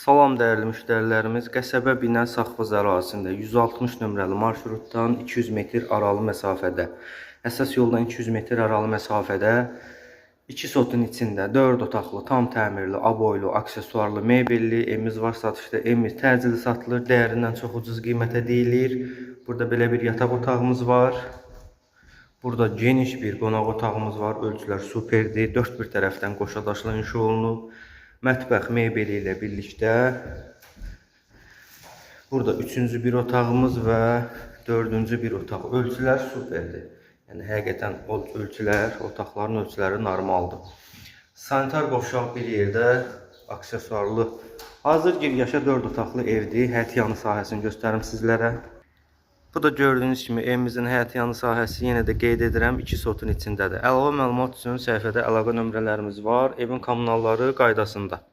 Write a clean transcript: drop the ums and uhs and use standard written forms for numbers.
Salam dəyərli müştərilərimiz, Qəsəbə Binə Saxvız ərazisində 160 nömrəli marşrutdan 200 metr aralı məsafədə, əsas yoldan 200 metr aralı məsafədə 2 sotun içində 4 otaqlı, tam təmirli, aboylu, aksesuarlı, mebelli evimiz var satışda. Evimiz təcili satılır, dəyərindən çox ucuz qiymətə deyilir. Burada belə bir yataq otağımız var. Burada geniş bir qonaq otağımız var. Ölçülər superdir. 4 bir tərəfdən qoşadaşla inşa olunub. Mətbəx mebeli ilə birlikdə. Burada 3-cü bir otağımız və 4-cü bir otaq. Ölçülər superdir. Yəni həqiqətən o ölçülər, otaqların ölçüləri normaldır. Sanitar qovşaq bir yerdə, aksesuarlı. Hazır giryaşa 4 otaqlı evdir. Həyətyanı sahəsini göstərim sizlərə. Bu da gördüyünüz kimi evimizin həyətyanı sahəsi, yenə də qeyd edirəm, 2 sotun içindədir. Əlavə məlumat üçün səhifədə əlaqə nömrələrimiz var. Evin kommunalları qaydasında.